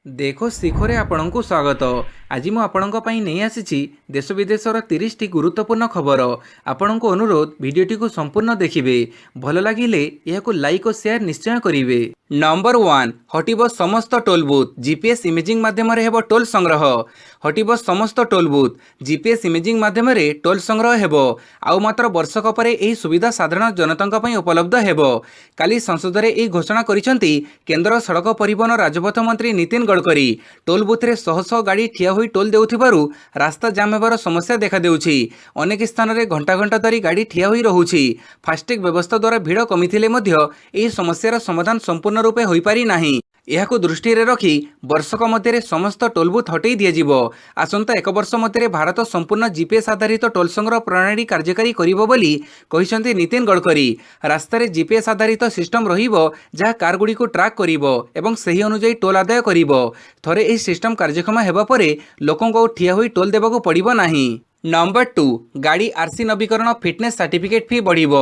देखो शिखरे आपणଙ୍କୁ स्वागत। आज मु आपणଙ୍କ ପାଇଁ ନେଇ ଆସିଛି देश विदेशर 30 ଟି गुरुत्वपूर्ण खबर। आपणଙ୍କୁ अनुरोध भिडियोटी को संपूर्ण देखिए, भल लगिले यह लाइक और शेयर निश्चय करिवे। नंबर 1 हटिब समस्त टोल बूथ जीपीएस इमेजिंग माध्यम हेब टोल संग्रह। हटिब समस्त टोल बूथ जीपीएस इमेजिंग माध्यम टोल संग्रह हेब। आउ मात्र वर्षक पर यह सुविधा साधारण जनता उपलब्ध हेब। काली संसद में यह घोषणा करिसेंती केंद्र सड़क परिवहन राजपथ मंत्री नितिन गडकरी। टोल बुथ रे शह शह गाड़ी ठिया होई टोल देउथिबारु रास्ता जाम हेबार समस्या देखा देउछि। अनेक स्थान में घंटा घंटा धरी गाड़ी ठिया होई रहुछि। फास्टैग व्यवस्था द्वारा भीड़ कमिथिले मध्य एही समस्यार समाधान संपूर्ण रूपे होई पारि नाही। एहाको दृष्टि रे रखी वर्षक मध्य समस्त टोल बुथ हटई दिया। आसंता एक वर्ष मध्य भारत संपूर्ण जीपीएस आधारित टोल संग्रह प्रणाली कार्यकारी करिबो बोली कहिसंती नितिन गडकरी। रास्ता रे जीपीएस आधारित सिस्टम रहिबो जहा कार गुडी को ट्रैक करिबो एवं सही अनुसार टोल आदाय करिबो। थरे एही सिस्टम कार्यक्षम हेबा परे लोकंको ठिया होई टोल देबाको पड़िबो नाही। नंबर 2 गाड़ी आरसी नवीकरण फिटनेस सर्टिफिकेट फी बढ़िबो।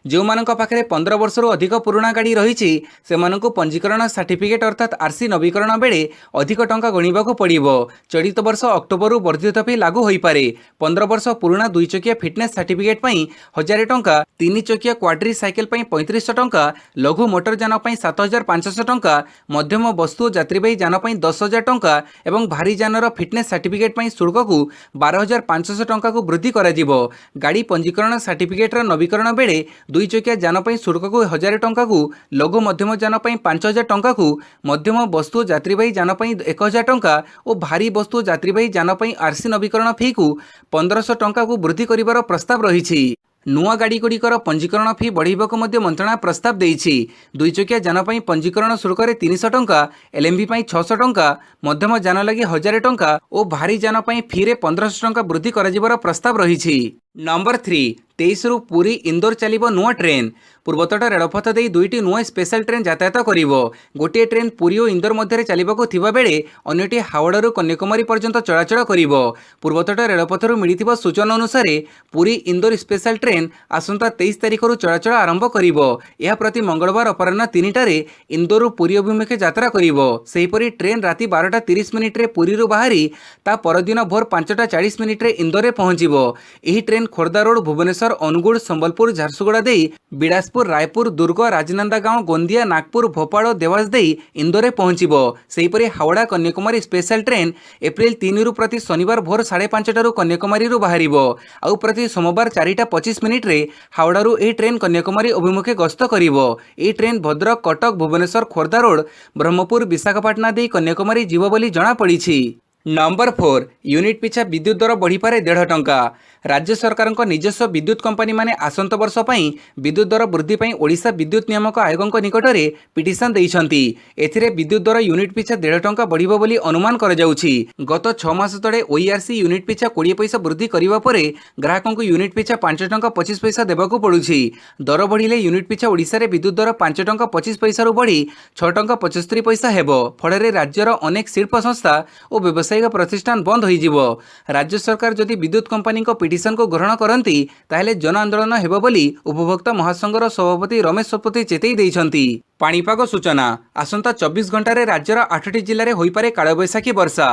जो मानक पाखरे 15 वर्ष रु अधिक पुराना गाड़ी रही से मानकु पंजीकरण सर्टिफिकेट अर्थात आरसी नवीकरण बेले अधिक टंका गणिबाको पड़िबो। चलित वर्ष अक्टोबर रु वर्धित फी लागू होई पारे। 15 वर्ष पुराना 2 चकिया फिटनेस सर्टिफिकेट पई 1000 टंका, 3 चकिया क्वाड्री साइकिल पई 3500 टंका, लघु मोटर यान पई 7500 टंका, मध्यम वस्तु यात्रीवाही यान पई 10000 टंका एवं भारी यानर फिटनेस सर्टिफिकेट पई शुल्क को 12500 टंका को वृद्धि करा जिवो। गाड़ी पंजीकरण सर्टिफिकेट नवीकरण बेले 2 चकिया यान पई शुल्क को 1000 टंका को, लघु मध्यम यान पई 5000 टंका को, मध्यम वस्तु यात्रीवाही यान पई 1000 टंका और भारी वस्तु यात्रीवाही यान पई आरसी नवीकरण फी को 1500 टंका को वृद्धि करिवार प्रस्ताव रहिछि। नुआ गाड़ी गुड़िकर पंजीकरण फी बढ़ाइबाक मंत्रणालय प्रस्ताव देइछि। 2 चकिया यान पई पंजीकरण शुल्क रे 300 टंका, एलएमवी पई 600 टंका, मध्यम यान लगी 1000 टंका और भारी यान पई फी रे 1500 टंका वृद्धि करा जिबार प्रस्ताव रहिछि। नंबर 3 23 रु पुरी इंदौर चलिबो नुआ ट्रेन। पूर्वतट रेलपथ दे 2टी नुआ स्पेशल ट्रेन यातायात करिवो। गोटे ट्रेन पुरी और इंदौर मध्य चलिबाको थिबा बेले अन्यटी हावड़ा रु कन्याकुमारी पर्यंत चलाचल करिवो। पूर्वतट रेलपथरु मिलिथिबा सूचना अनुसार पुरी इंदौर स्पेशल ट्रेन आसंता 23 तारिख रु चलाचल आरंभ करिवो। यह प्रति मंगलवार अपराह्न 3टारे इंदौर रु पुरी अभिमुखे यात्रा करिवो। सेहीपरि ट्रेन राति 12:30 मिनिट रे पुरी रु बाहरी ता परदिन भोर 5:40 मिनिट रे इंदौर रे पहुंचिबो। एही ट्रेन खोर्धा रोड, भुवनेश्वर, अनुगुड़, संबलपुर, झारसुगुड़ा दे बिलासपुर, रायपुर, दुर्ग, राजनांदगांव, गोंदिया, नागपुर, भोपाल और देवास दे इंदौर रे पहुंचिबो। सेहीपरि Howrah Kanyakumari special train April 3 रु प्रति शनिवार भोर 5:30 रु कन्याकुमारी रु बाहरिबो। आउ प्रति सोमवार 4:25 मिनिट रे हावड़ा रु एही ट्रेन कन्याकुमारी अभिमुखे गस्त करिवो। एही ट्रेन भद्रक, कटक, भुवनेश्वर, खोर्धा रोड, ब्रह्मपुर, विशाखापाटना दे कन्याकुमारी जीव बोली जणा पड़िछि। नंबर 4 यूनिट पिछा विद्युत दर बढ़ी पारे 1.5 टंका। राज्य सरकार निजस्व विद्युत कंपनी माने आसंत वर्ष पई विद्युत दर वृद्धि पई ओडिशा विद्युत नियामक आयोग निकट में पिटिशन देइछंती। एथिरे विद्युत दर यूनिट पिछा 1.5 टंका बढ़िबो बोली अनुमान करा जाउछि। गत 6 मास तळे ओईआरसी यूनिट पिछा 20 पैसा वृद्धि करिबा परे ग्राहकों को यूनिट पिछा 5 टंका 25 पैसा देबाको पड़ुछि। दर बढ़िले यूनिट पिछा ओडिशा रे विद्युत दर 5 टंका 25 पैसा रु बढ़ी 6 टंका 75 पैसा हेबो। फଳରେ राज्यर अनेक शिल्प संस्था और व्यावसायिक प्रतिष्ठान बंद होइजिवो। राज्य सरकार जदि विद्युत कंपनी को पिटिशन को ग्रहण करती ताहेले जन आंदोलन हेबो बोली उपभोक्ता महासंघर सभापति रमेश सतपथी चेतई देइछंती। पाणीपाग सूचना आसंता 24 घंटे राज्यर 8टी जिले में होइपारे कालबैशाखी वर्षा।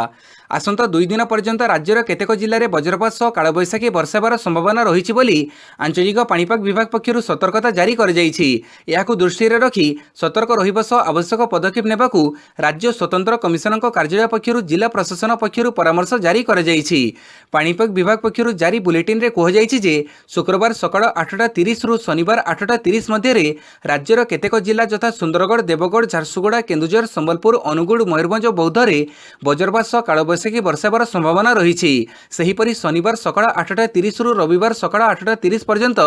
आसंता 2 दिन पर्यंत राज्यर केतेक जिले में वज्रपात सह कालबैशाखी वर्षा हेबार संभावना रही बोली आंचलिक पाणीपाग विभाग पक्षर सतर्कता जारी कर जाइछि। याकु दृष्टि रे रखी सतर्क रहिबा सह आवश्यक पदक्षेप नेबाकू राज्य स्वतंत्र कमिशनर कार्यालय पक्षर जिला प्रशासन पक्षर परामर्श जारी कर जाइछि। पाणीपाग विभाग पक्षर जारी बुलेटिन रे कह जाइछि जे शुक्रवार सकाळ 8:30 रु शनिवार 8:30 मध्य राज्यर केतेक जिला जथा सुंदरगढ़, देवगढ़, झारसुगुड़ा, केन्दुझर, संबलपुर, अनुगुड़, मयूरभंज, बौद्ध में वज्रपात सह कालबैशाखी वर्षा हेबार संभावना रही। सेहीपरि शनिवार सकाळ 8:30 रु रविवार सकाळ 8:30 पर्यंत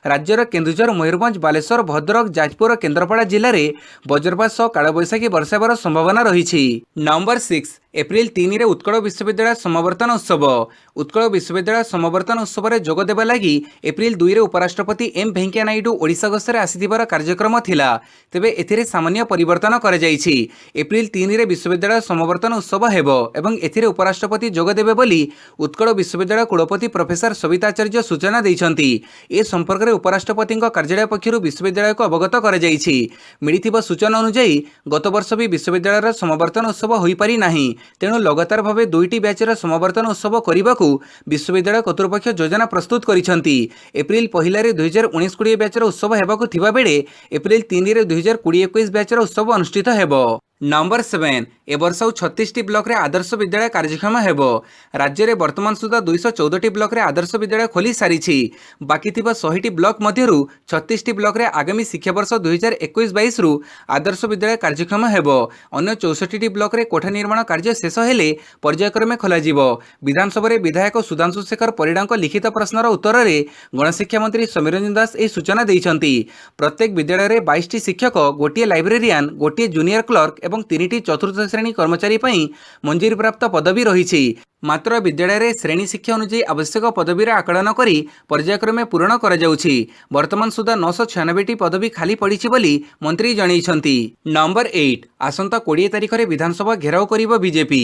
राज्यर केन्दुझर, मयूरभंज, बालेश्वर, भद्रक, जाजपुर, केन्द्रापड़ा जिले में वज्रपात सह कालबैशाखी वर्षा हेबार संभावना रही। नंबर 6 एप्रिल 3 रे उत्कल विश्वविद्यालय समावर्तन उत्सव। उत्कल विश्वविद्यालय समावर्तन उत्सव में जोगदेवा लगी एप्रिल 2 रे उपराष्ट्रपति एम वेंकैया नायडू ओडिशा गस्तरे आसिथिबार कार्यक्रम थिला। तेबे एथिरे सामान्य परिवर्तन करा जायछि। एप्रिल 3 रे विश्वविद्यालय समावर्तन उत्सव हेबो एवं एथिरे उपराष्ट्रपति जोगदेबे बोली उत्कल विश्वविद्यालय कुलपति प्रोफेसर सविताचार्य सूचना दैछन्ति। ए संपर्क में उपराष्ट्रपति कार्यालय पक्षरु विश्वविद्यालय को अवगत करा जायछि। मिलिथिबा सूचना अनुसार गत वर्ष भी विश्वविद्यालय समावर्तन उत्सव होई पारि नाही। तेणु लगातार भाव 2टी बैचर समावर्तन उत्सव करने को विश्वविद्यालय कर्तृपक्ष योजना प्रस्तुत करिसेंति। एप्रिल 1 रे 2019-20 बैचर उत्सव हेबाकु थिबा बेले एप्रिल 3 रे 2020-21 बैचर उत्सव अनुष्ठित हेबो। नंबर 7 ए वर्ष 36टी ब्लॉक रे आदर्श विद्यालय कार्यक्षम हेबो। राज्य रे वर्तमान सुधा 214टी ब्लॉक रे आदर्श विद्यालय खोली सारिछि। बाकी थिबा 100टी ब्लॉक मध्यरु 36टी ब्लॉक रे आगामी शिक्षा वर्ष 2021-22 रु आदर्श विद्यालय कार्यक्षम हेबो। अन्य 64टी ब्लॉक रे कोठा निर्माण कार्य शेष हेले पर्यायक्रमे खोला जिवो। विधानसभा रे विधायक सुधांशु शेखर परिडांक लिखित प्रश्नर उत्तर रे गणशिक्षा मंत्री समीरंजन दास ए सूचना दैछन्ति। प्रत्येक विद्यालय रे 22टी शिक्षक, गोटिए लाइब्रेरियन, गोटिए जूनियर क्लर्क एवं 3टी चतुर्थ श्रेणी कर्मचारी पई मंजूरी प्राप्त पदवी रही। मात्र विद्यालय रे श्रेणी शिक्षा अनुसार आवश्यक पदवीर आकलन करी पर्यायक्रमे पूरण करा जाउछि। वर्तमान सुधा 996टी पदवी खाली पड़ी बोली मंत्री जणैछन्ति। नंबर 8 आसंता 20 तारिख रे विधानसभा घेराव करिबो बीजेपी।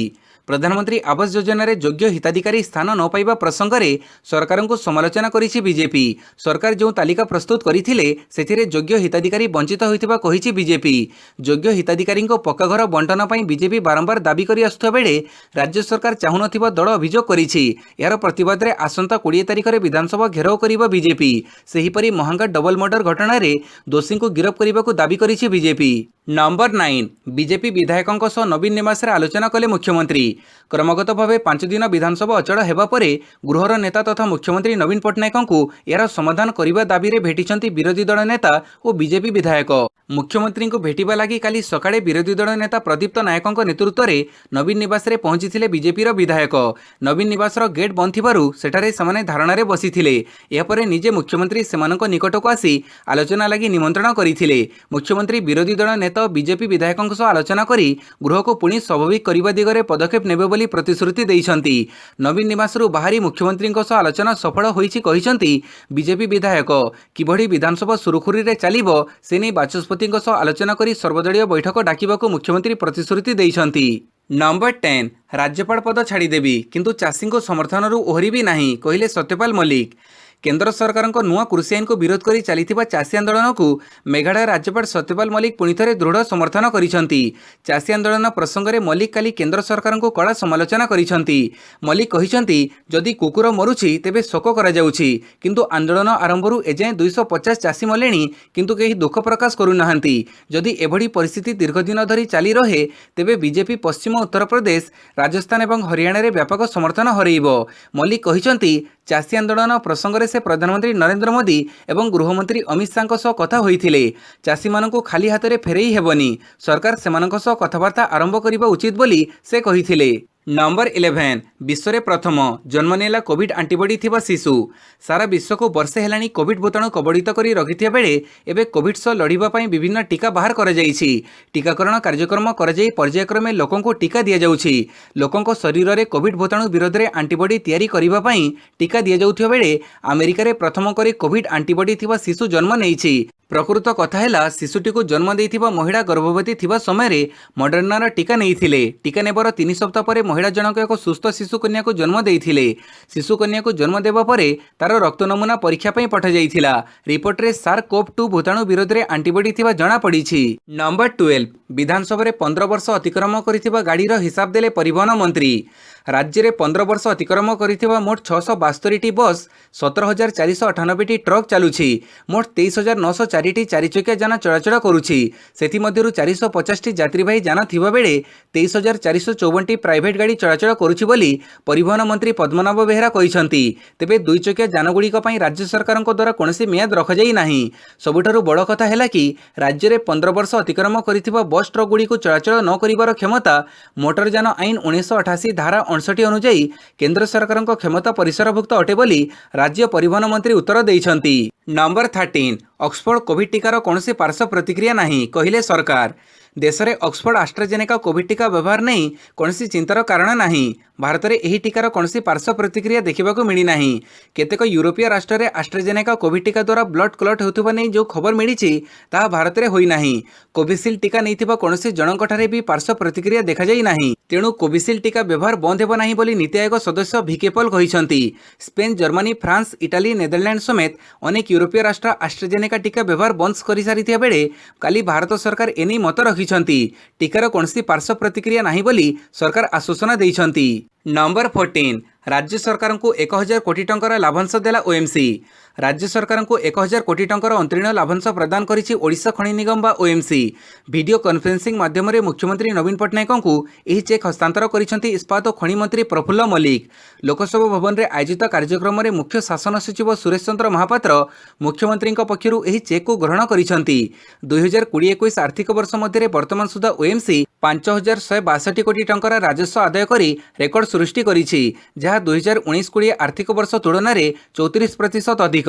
प्रधानमंत्री आवास योजना रे योग्य हिताधिकारी स्थान न पाइबा प्रसंग में सरकार को समालोचना करिछि बीजेपी। सरकार जो तालिका प्रस्तुत करथिले सेथिरे योग्य हिताधिकारी वंचित होइतिबा कहिछि बीजेपी। योग्य हिताधिकारी को पक्का घर बंटन पई बीजेपी बारंबार दाबी करि आसुथा बेले राज्य सरकार चाहुनथिबा दल अभियोग करिछि। यार प्रतिवाद रे आसंता 20 तारिख रे विधानसभा घेराव करिबो बीजेपी। सेहिपरि महंगा डबल मर्डर घटना रे दोषी को गिरफ करने दाबी करिछि बीजेपी। नंबर 9 बीजेपी विधायकों सह नवीन निवास रे आलोचना कले मुख्यमंत्री। क्रमगत भाव 5 दिन विधानसभा अचल हेबा परे गृहर नेता तथा मुख्यमंत्री नवीन पट्टनायक को यार समाधान करने दाबी रे भेटिछन्ति विरोधी दल नेता और बीजेपी विधायक। मुख्यमंत्री को भेटिबा लागि काली सकाळे विरोधी दल नेता प्रदीप्त नायकों नेतृत्व में नवीन निवास रे पहुंची बीजेपी विधायक। नवीन निवास गेट बंद थिबारु सेठारे समाने धारणा रे बसिथिले। यापरे निजे मुख्यमंत्री सेमानक निकट को आसी आलोचना लागि निमंत्रण करिथिले। मुख्यमंत्री विरोधी दल नेता बीजेपी विधायकों सह आलोचना करी गृह को पुणी स्वाभाविक करने दिगरे पदक्षेप नेबे बोली प्रतिश्रुति दैछन्ति। नवीन निवास बाहरी मुख्यमंत्री सह आलोचना सफल होईछि कहिछन्ति बीजेपी विधायक। किभଳି विधानसभा सुरुखुरी रे चलिबो से नै बाचस्पति सह आलोचना करी सर्वदलीय बैठक डाकिबाकू मुख्यमंत्री प्रतिश्रुति दैछन्ति। नंबर 10 राज्यपाल पद छाड़देवी किंतु चाषी को समर्थन ओहरिबी नहीं कहले सत्यपाल मल्लिक। केंद्र सरकार नुआ कृषि आईन को विरोध कर चली चाषी आंदोलन को मेघालय राज्यपाल सत्यपाल मल्लिक पुणी थे दृढ़ समर्थन करिसेंति। चाषी आंदोलन प्रसंग में मल्लिक काली केंद्र सरकार को कड़ा समालोचना करिसेंति। मल्लिक कहिसेंति जदि कुकुर मरुछि तेबे शोक करा जाउछि किंतु आंदोलन आरंभरू एजाए 250 चाषी मलेनी किंतु केही दुख प्रकाश करूनाहांति। जदि एभଳି परिस्थिति दीर्घ दिन धरी चली रहे तेबे बीजेपी पश्चिम उत्तर प्रदेश, राजस्थान और हरियाणा रे व्यापक समर्थन हरइबो। मल्लिक कहिसेंति चाषी आंदोलन प्रसंग में से प्रधानमंत्री नरेंद्र मोदी एवं गृहमंत्री अमित शाह सह कथा होइथिले। चाषी मानकु खाली हाथ में फेरई हेबनी, सरकार सेमानक सह कथबार्ता आरंभ करिबा उचित बोली से कहिथिले। नंबर 11 विश्व में प्रथम जन्म नेला कोविड आंटीबॉडी थिबा शिशु। सारा विश्व को वर्षे हेलानी कोविड भूताणु कबड़ित करी रखिथिया बेले एबे कोविड सह लड़िबा पई विभिन्न टीका बाहर करा जायछि। टीकाकरण कार्यक्रम करा जाई पर्यायक्रमे लोकों को टीका दिया जाउछि। लोकों को शरीर रे कोविड भूताणु विरोध रे आंटीबॉडी तैयारी करिबा पई टीका दिया जाउथिया बेले अमेरिका रे प्रथम करी कोविड आंटीबॉडी थिबा शिशु जन्म नेइछि। प्रकृत कथा है शिशुटी को जन्म देइथिबा महिला गर्भवती थिबा समय मॉडर्नार टीका नेइथिले। टीका नेबर 3 सप्ताह पर महिला जनक एक सुस्थ शिशु कन्या को जन्म देइथिले। शिशु कन्या को जन्म देबा परे तार रक्त नमूना परीक्षा पई पठा जाइथिला। रिपोर्ट रे SARS-CoV-2 भूताणु विरोध रे आंटीबॉडी थिबा जणा पड़िछि। नंबर 12 विधानसभा रे 15 वर्ष अतिक्रम करिथिबा गाड़ी रो हिसाब देले परिवहन मंत्री। राज्य में 15 वर्ष अतिक्रम करिथिबा मोट 672टी बस, 17,498टी ट्रक चलुछि। मोट 23,904टी चारिचकिया जान चलाचल करुछि। सेथि मध्यरु 450टी यात्रीवाही जान थिबा बेले 23,454टी प्राइवेट गाड़ी चलाचल करुछि बोली परिवहन मंत्री पद्मनाभ बेहेरा कहिसंति। तेबे दुई चकिया जानगुड़िक पई राज्य सरकार द्वारा कोनोसी म्याद रखाई नाही। सबुठारु बड़ कथा है कि राज्य में 15 वर्ष अतिक्रम करिथिबा बस ट्रक गुड़ी को चलाचल न करिबार क्षमता मोटरयान आईन 1988 धारा 59 अनुଯାयी केंद्र सरकार क्षमता परिसरभुक्त अटे बोली राज्य परिवहन मंत्री उत्तर दैछन्ति। नंबर 13 ऑक्सफोर्ड कोविड टीकार कौन पार्श्व प्रतिक्रिया नहीं कहले सरकार। देश में ऑक्सफोर्ड आस्ट्राजेनेका कोविड टीका व्यवहार नहीं कौन चिंतार कारण नहीं। भारत में यह टीकार कौन पार्श्व प्रतिक्रिया देखा मिलना। केतेक यूरोपीय राष्ट्र में आस्ट्राजेनेका कोविड टीका द्वारा ब्लड क्लट होता नहीं जो खबर मिली ताहा भारत में होना। कोविशील्ड टीका नहीं कौन जनकठारे भी पार्श्व प्रतिक्रिया देखा नहीं। तेणु कोविशील्ड टीका व्यवहार बंद हो नहीं बोली नीति आयोग सदस्य वीके पॉल कहते। Spain, Germany, France, Italy, Netherland समेत अनेक यूरोपीय राष्ट्र आस्ट्राजेनेका टीका व्यवहार बंद कर सारी बेले काली भारत सरकार एने मत रखिंट। टीकार कौन पार्श्व प्रतिक्रिया नहीं बोली सरकार आश्वासन देइछंती। नंबर 14 राज्य सरकार को 1000 कोटी टंकार लाभांश देला ओएमसी। राज्य सरकार को 1000 कोटी टंकार अंतरीण लाभांश प्रदान करिछि ओडिशा खनि निगम बा ओएमसी। वीडियो कॉन्फ्रेंसिंग माध्यम मुख्यमंत्री नवीन पट्टनायक को यह चेक हस्तांतर करिसेंति इस्पात और खनि मंत्री प्रफुल्ल मल्लिक। लोकसभा भवन में आयोजित कार्यक्रम में मुख्य शासन सचिव सुरेश चंद्र महापात्र मुख्यमंत्री पक्षर यह चेक को ग्रहण करिसेंति। 2020-21 आर्थिक वर्ष मध्य वर्तमान सुधा ओएमसी 5162 कोटी टंकार राजस्व आदाय करी रेकर्ड सृष्टि करिछि, जहाँ 2019-20 आर्थिक वर्ष तुलन में 34% अधिक।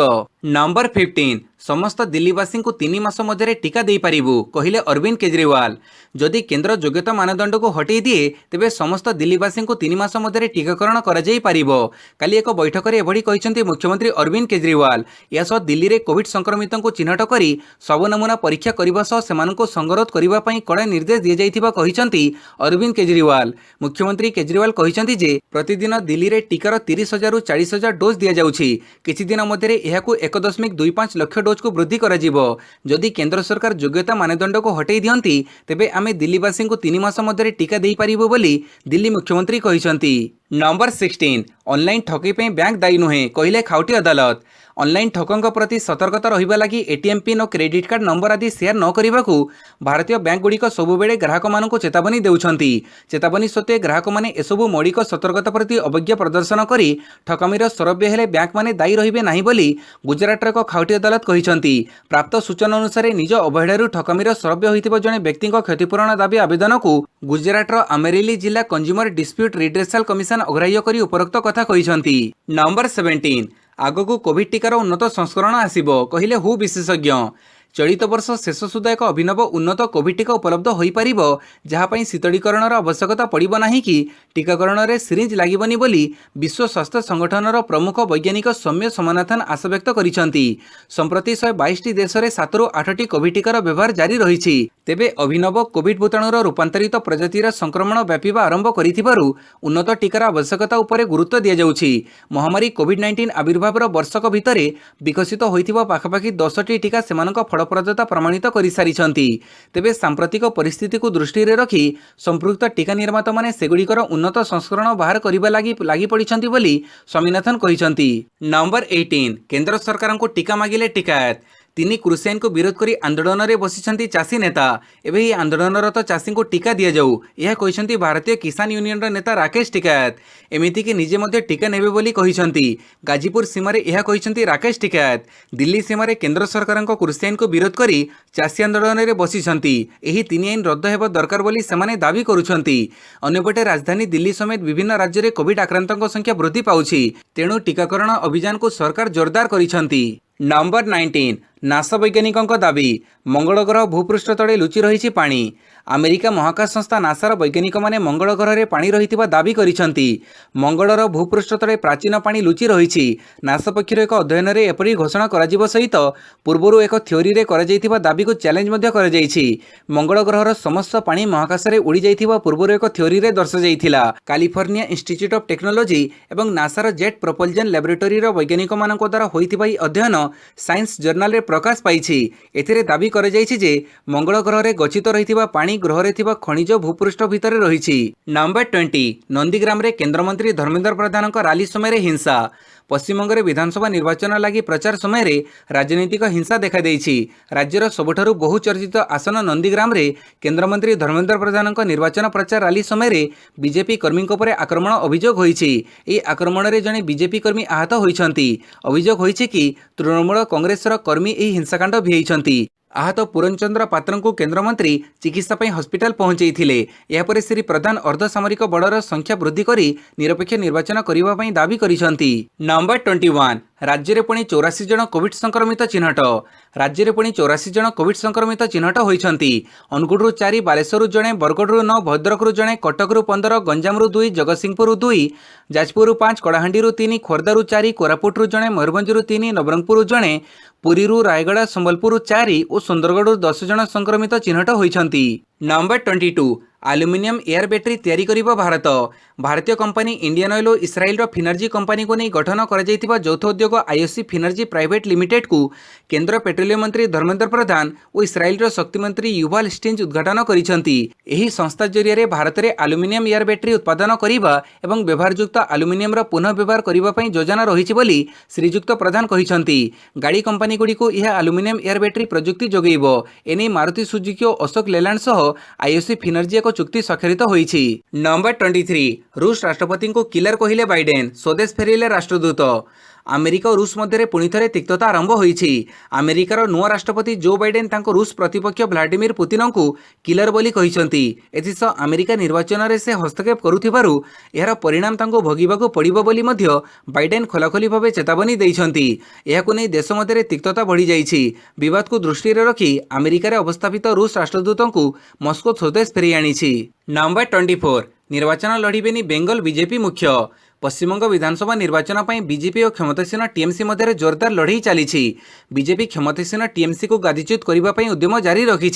नंबर 15 समस्त दिल्लीवासी को 3 मास मध्य टीका दे पारिबु कहिले अरविंद केजरीवाल। जदि केंद्र योग्यता मानदंड को हटई दिए तेबे समस्त दिल्लीवासी को 3 मास मध्य टीकाकरण करा जाई पारिबो। काली एक बैठक में एभली कहिसेंति मुख्यमंत्री अरविंद केजरीवाल। यासह दिल्ली में कोविड संक्रमितों को चिन्हट करी सब नमूना परीक्षा करने सह सेमानंको संगरोध करने पर कड़ा निर्देश दि जाइथिबा कहिसेंति अरविंद केजरीवाल। मुख्यमंत्री केजरीवाल कहिसेंति जे प्रतिदिन दिल्ली में टीकार 30,000 रु 40,000 डोज दि जाउछि। किछि दिन मध्य एहाकु 1.25 लाख डोज को वृद्धि करा जिवो। जदि केंद्र सरकार योग्यता मानदंड को हटई दियंती तेबे आमे दिल्लीवासी को 3 मास मध्य टीका दे पारिबो बोली दिल्ली मुख्यमंत्री कहिसेंति। नंबर 16 ऑनलाइन ठगी पे बैंक दायी नुहे कहले खाउटी अदालत। ऑनलाइन ठकों प्रति सतर्कता रहिबा लागि एटीएम पिन और क्रेडिट कार्ड नंबर आदि शेयर न करने भारतीय बैंक गुड़िक सबुबले ग्राहक मानक चेतावनी देउछंती। चेतावनी सत्वे ग्राहक माने एसबु मौलिक सतर्कता प्रति अवज्ञा प्रदर्शन करी ठकामीर सरब्य हेले बैंक माने दायी रहिबे नाही बोली गुजरातर एक खाउटी अदालत कहिसंती। प्राप्त सूचना अनुसार निज अवहेलारू ठकामीर सरब्य होइतिबा जणे व्यक्तिक क्षतिपूरण दाबी आवेदन को गुजरातर अमेरेली जिला कंज्यूमर डिस्प्यूट रिड्रेसल कमिशन अग्राह्य करी उपरोक्त कथा कहिसंती। नंबर 17 आगको कोविड टीकार उन्नत संस्करण आसिबो कहिले हु विशेषज्ञ। चलित वर्ष शेष सुधा एक अभिनव उन्नत कोविड टीका उपलब्ध हो पारिबो जहाँपाई शीतलीकरण आवश्यकता पड़ो ना कि टीकाकरण में सिरिंज लागबनी बोली विश्व स्वास्थ्य संगठन प्रमुख वैज्ञानिक सौम्य सोमनाथन आशा व्यक्त करिसेंति। संप्रति 122 देश में 7 ରୁ 8ଟି कोविड टीकार व्यवहार जारी रही। तेबे अभिनव कोविड भूताणुर रूपांतरित प्रजातिर संक्रमण व्यापीवा आरंभ करिथिबारु उन्नत टीकार आवश्यकता उपरे गुरुत्व दिया जाउछि। महामारी कोविड-19 आविर्भावर वर्षक भितरे विकसित होइथिबा पाखापाखि 10ଟି टीका सेमानक फलप्रदता प्रमाणित कर सारिछंती। तेबे सांप्रतिक परिस्थिति को दृष्टि में रखी संपृक्त टीका निर्माता माने सेगुड़िकर उन्नत संस्करण बाहर करबा लागि पड़िछंती बोली स्वामीनाथन कहिसंती। नंबर 18 केंद्र सरकार को टीका मागिले टिकायत। 3 कृषि आईन को विरोध करी आंदोलन में बसिछंती चाषी नेता। एबे ही आंदोलनरत चाषी को टीका दिया जाऊ यह कहिसंती भारतीय किसान यूनियन नेता राकेश टिकायत। एमिति कि निजे मध्य टीका नेबे बोली कहिसंती। गाजीपुर सीमारे यह कहिसंती राकेश टिकायत। दिल्ली सीमारे केंद्र सरकार कृषि आईन को विरोध करी चाषी आंदोलन में बसिछंती। एही 3 आईन रद्द हेबा दरकार बोली सेमाने दाबी करुछंती। अन्यपटे राजधानी दिल्ली समेत विभिन्न राज्य में कोविड आक्रांतों संख्या वृद्धि पाउछि। तेणु टीकाकरण अभियान को सरकार जोरदार करिछंती। नंबर 19 नासा वैज्ञानिकों दाबी मंगल ग्रह भूपृष्ठ तले लुचि रही पानी। अमेरिका महाकाश संस्था नासार वैज्ञानिक माने मंगल ग्रह में पानी रही दाबी करिसेंति। मंगलर भूपृष्ठ तले प्राचीन पानी लुचि रही। नासा पक्षर एक अध्ययन में एपरी घोषणा करा सहित पूर्वर एक थ्योरी रे करा जाइथिबा दाबी को चैलेंज मध्य करा जाइछि। मंगल ग्रहर समस्त पानी महाकाश में उड़ी जाइथिबा पूर्वर एक थ्योरी रे दर्शा जाइथिला। कैलिफोर्निया इंस्टीट्यूट ऑफ टेक्नोलॉजी एवं नासार जेट प्रोपल्जन लैबोरेटरी वैज्ञानिक मानक द्वारा होइथिबा अध्ययन साइंस जर्नल रे प्रकाश पाइछि। एथिरे दाबी करा जाइछि जे मंगल ग्रह रे गच्छित रहिथिबा पानी ग्रह रे थिबा खनिज भूपृष्ठ भितर रहिछि। नंबर 20 नंदीग्राम रे केंद्रमंत्री धर्मेंद्र प्रधान राली समय हिंसा। पश्चिमबंग में विधानसभा निर्वाचन लगी प्रचार समय राजनीतिक हिंसा देखा देइछि। राज्यर सबुठारु बहुचर्चित आसन नंदीग्राम रे केंद्रमंत्री धर्मेंद्र प्रधान निर्वाचन प्रचार रैली समय बीजेपी कर्मी आक्रमण अभियोग होइछि। एही आक्रमण में जड़े बीजेपी कर्मी आहत होइछंती। अभियोग होइछि कि तृणमूल कांग्रेसर कर्मी एही हिंसाकांड भियैछंती। आहत पूरणचंद्र पात्र को केंद्रमंत्री चिकित्सा पर हस्पिटाल पहुंचाइथिले। यापर श्री प्रधान अर्धसामरिक बलर संख्या वृद्धि करी निरपेक्ष निर्वाचन करने दाबी करिसेंति। नंबर 21 राज्य में पुणी 84 जन कोविड संक्रमित चिन्हट। राज्य में पुणी 84 जन कोविड संक्रमित चिन्हट होती। अनुगुड़ू 4, बालेश्वर जड़े, बरगढ़ 9, भद्रकू जड़े, कटकू 15, गंजामु 2, जगतसिंहपुर 2, जाजपुर 5, कलाहांडी 3, खोर्धारू 4, कोरापुट जड़े, मयूरभंज 3, नवरंगपुर जड़े, पुरी, रायगड़ा, संबलपुर 4 और सुंदरगढ़ 10 जन संक्रमित चिन्हट होती। नंबर 22 आल्युमिनियम एयर बैटेरी तैयारी करिबा भारत। भारतीय कंपनी इंडियन ऑयल और इस्राएल फिनर्जी कंपनी को नहीं गठन कर यौथ उद्योग आईओसी फिनर्जी प्राइवेट लिमिटेड को केंद्र पेट्रोलियम मंत्री धर्मेंद्र प्रधान और इस्राएल शक्ति मंत्री युवाल स्टिंज उद्घाटन करिसेंती। एही संस्था जरिए भारत में आल्युमिनियम एयर बैटेरी उत्पादन करिबा एवं व्यवहारयुक्त आल्युमिनियम पुनः व्यवहार करने पर योजना रही बोली श्रीजुक्त प्रधान कहिसेंती। गाड़ी कंपनी गुड़ी को यह आल्युमिनियम एयर बैटेरी प्रजुक्ति जोगेइब। एने मारुति सुजुकी और अशोक लेलैंड सह आईओसी फिनर्जी एक चुक्ति स्वाक्षरित होईछि। नंबर 23 रूस राष्ट्रपति को किलर कहिले बाइडेन, स्वदेश फेरिले राष्ट्रदूत। अमेरिका और रूस मध्य पुणी थे तिक्तता आरंभ होईछि। अमेरिकार नुआ राष्ट्रपति जो बाइडेन तांको रूस प्रतिपक्ष व्लादिमीर पुतिन को किलर बोली कहिसेंती। एथिसह अमेरिका निर्वाचन में से हस्तक्षेप करुथिबारु एहार परिणाम तांको भोगिबाकू पड़िबो बोली मध्य बाइडेन खोलाखोली भावे चेतावनी देइछंती। एहाकू नै देश मध्य तिक्तता बढ़ी जाइछि। विवाद को दृष्टि रखी अमेरिका रे अवस्थापित रूस राष्ट्रदूत को मस्को स्वदेश फेरी आनिछि। नंबर 24 निर्वाचन लड़िबेनी बेंगल बीजेपी मुख्य। पश्चिमबंग विधानसभा निर्वाचन पर बीजेपी और क्षमतासीन टीएमसी मध्य जोरदार लड़ई चली। बीजेपी क्षमतासीन टीएमसी को गादीच्युत करने उद्यम जारी रखी।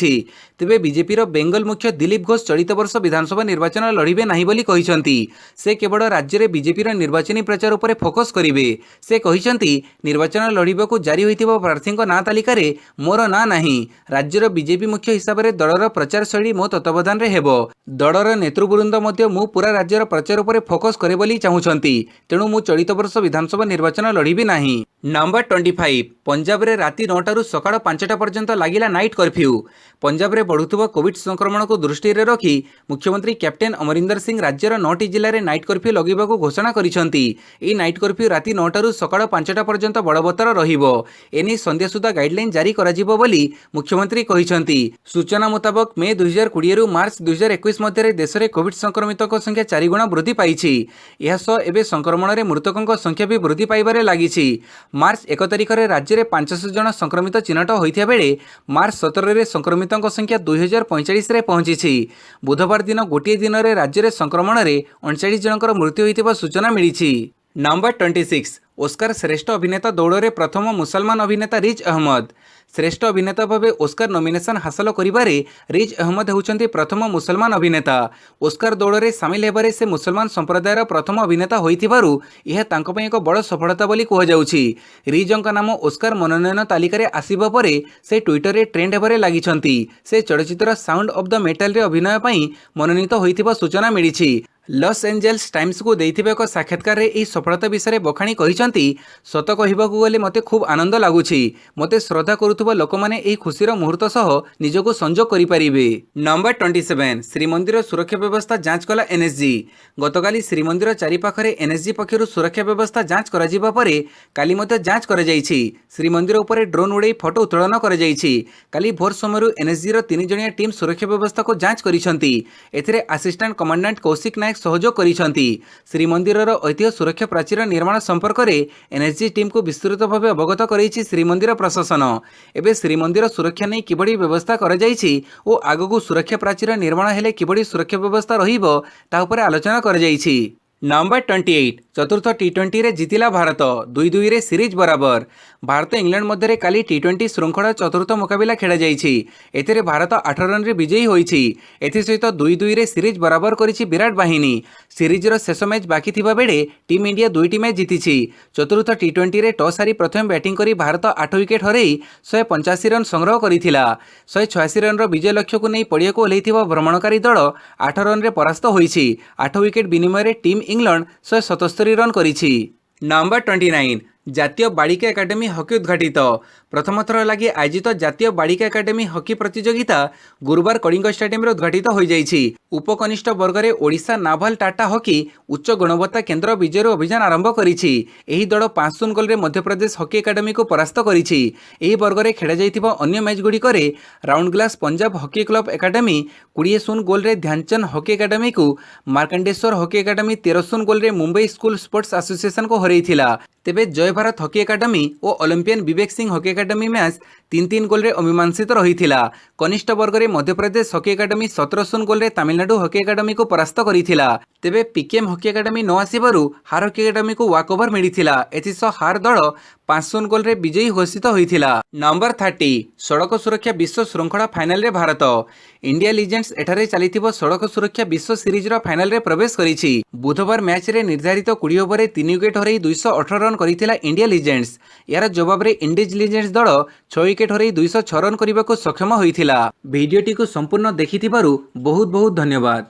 तेबे बीजेपी बेंगल मुख्य दिलीप घोष चलित वर्ष विधानसभा निर्वाचन लड़िबे नहीं बोली कहिसेंती। से केवल राज्य में बीजेपी निर्वाचनी प्रचार उपर फोकस करिवे। से कहिसेंती निर्वाचन लड़िबाकू जारी होइतिबा प्रार्थी ना तालिका रे मोर ना नाही। राज्यर बीजेपी मुख्य हिसाब से दलर प्रचार शैली मो तत्वावधान रे हेबो। दलर नेतृवृंद मध्य मु पूरा राज्यर प्रचार उपर फोकस करे बोली चाहूछंती। तेणु मु चलित वर्ष विधानसभा निर्वाचन लड़िबी नाही। नंबर 25 पंजाब रे राति 9 सकाळ 5टा पर्यंत लागिला नाइट कर्फ्यू। पंजाब रे बढ़ुवा कोविड संक्रमण को दृष्टि रे रखी मुख्यमंत्री कैप्टेन अमरिंदर सिंह राज्यर 9टी जिले में नाइट कर्फ्यू लगेबाकू घोषणा करिसेंती। ई नाइट कर्फ्यू राति 9 सकाळ 5टा पर्यंत बलवत्तर रहिबो। एनी संध्या सुधा गाइडलाइन जारी कराजिबो बोली मुख्यमंत्री कहिसेंती। सूचना मुताबक मे 2020 रु मार्च 2021 मध्य देश में कोविड संक्रमितों संख्या 4 गुणा वृद्धि पाइछि। एबे संक्रमण में मृतकों संख्या भी वृद्धि पाइबारे लागिछि। मार्च 1 तारिख में राज्य में 500 जन संक्रमित चिन्हट होइथिया बेले मार्च 17 में संक्रमितों संख्या 2045 रे पहुंची। बुधवार दिन गोटे दिन में राज्य में संक्रमण में 39 जनकर मृत्यु होइथिबा सूचना मिली। नंबर 26 ओस्कार श्रेष्ठ अभिनेता दौड़ में प्रथम मुसलमान अभिनेता रिज अहमद। श्रेष्ठ अभिनेता भावे ओस्कार नॉमिनेशन हासिल करिबारे रिज अहमद होउछंती प्रथम मुसलमान अभिनेता। ओस्कार दौड़ में सामिल हेबारे से मुसलमान संप्रदायर प्रथम अभिनेता होइथिबारु यह तांको पई एक बड़ सफलता बोली कुहाଯାଉଛି। रिजଙ୍କ नाम ओस्कार मनोनयन तालिका रे आसीबा परे से ट्विटर रे ट्रेंड हेबारे लागिछंती। से चलचित्र साउंड ऑफ द मेटल रे अभिनय पई मनोनीत होइथिबा सूचना मिलिछि। लॉस एंजेल्स टाइम्स को देइथिबा एक साक्षात्कार रे सफलता विषय बखाणी कहिसेंती। सत कहिबाकू गले मते खूब आनंद लागुछि। मते श्रद्धा करुथुबा लोक माने एही खुशीर मुहूर्त सह निजको संजोग करि परिबे। नंबर 27 श्रीमंदिर सुरक्षा व्यवस्था जांच कला एनएसजी। गतकाली श्रीमंदिर चारिपाखरे एनएसजी पक्षरु सुरक्षा व्यवस्था जांच करा जिबा परे काली मते जांच करा जाइछि। श्रीमंदिर उपरे ड्रोन उड़ाई फोटो उत्तोलन करा जाइछि। काली भोर समय एनएसजी रो 3 जणिया टीम सुरक्षा व्यवस्था को जांच करिसेंती। एथिरे असिस्टेंट कमांडेंट कौशिक नायक सहयोग करिसेंती। श्रीमंदिर ऐतिह्य सुरक्षा प्राचीर निर्माण संपर्क में एनएसजी टीम को विस्तृत भाव अवगत करेछि श्रीमंदिर प्रशासन। एबे श्रीमंदिर सुरक्षा नहीं किबड़ी व्यवस्था करा जाइछि और आगकू सुरक्षा प्राचीर निर्माण हेले किबड़ी सुरक्षा व्यवस्था रहिबो ता उपरे आलोचना करा जाइछि। नंबर 28 चतुर्थ टी20 रे जीतिला भारत 2-2 रे सीरीज बराबर। भारत इंग्लैंड मध्य काली टी20 श्रृंखला चतुर्थ मुकाबिला खेला जाइछि। एथिरे भारत 8 रन रे विजयी होइछि। एथि सहित 2-2 रे सीरीज बराबर करिछि विराट बाहिनी। सीरीज रो शेष मैच बाकी थिबा बेले टीम इंडिया 2टी मैच जीतिछि। चतुर्थ टी20 रे टॉस हारी प्रथम बैटिंग करी भारत 8 विकेट हरई 185 रन संग्रह करिथिला। 186 रन रो विजय लक्ष्य को नहीं पड़िया को ओल्लैथिबा भ्रमणकारी दल 8 रन रे परास्त होइछि। 8 विकेट विनिमय रे टीम इंग्लैंड 177 रन करिछि। नंबर 29 जातीय बालिका एकाडेमी हॉकी उद्घाटित। प्रथम थर लगी आयोजित जातीय बालिका एकाडेमी हॉकी प्रतियोगिता गुरुवार कलिंग स्टेडियम उद्घाटित हो जाइछि। उपकनिष्ठ वर्ग में ओडिशा नाभाल टाटा हॉकी उच्च गुणवत्ता केन्द्र विजय अभियान आरंभ करिछि। एही दल 5-0 गोल रे मध्यप्रदेश हॉकी एकाडेमी को परास्त करिछि। एही वर्ग में खेला जाइथिबा अन्य मैच गुडी करे round glass Punjab hockey club academy 20-0 गोल रे ध्यानचंद हॉकी एकाडेमी को मार्कंडेश्वर हॉकी एकाडेमी 13-0 गोल रे मुंबई स्कूल स्पोर्ट्स एसोसिएशन को हरैथिला। तेबे जय भारत हॉकी एकाडेमी और Olympian Vivek Singh hockey academy match 3-3 गोल रे अमीमांसित रहिथिला। कनिष्ठ वर्ग में मध्यप्रदेश हॉकी एकाडेमी 17-0 गोल रे तमिलनाडु हॉकी एकाडेमी को परास्त करिथिला। तेबे पीकेएम हॉकी एकाडेमी न आसिबारु हार हॉकी एकाडेमी को वॉकओवर मिलिथिला। एथिसह हार दल 5-0 गोल रे विजयी घोषित होइथिला। नंबर 30 सड़क सुरक्षा विश्व श्रृंखला फाइनल रे भारत इंडिया लीजेंड्स एठारे चलिथिबो सड़क सुरक्षा विश्व सीरीज रो फाइनल रे प्रवेश करिछि। बुधवार मैच रे निर्धारित 20 ओवर रे 3 विकेट हरई 218 रन करिथिला इंडिया लीजेंड्स। यार जवाब रे इंडिज लीजेंड्स दल 6 विकेट हरई 206 रन करबाको सक्षम होइथिला। भिडियोटी को संपूर्ण देखिथिबारु बहुत बहुत धन्यवाद।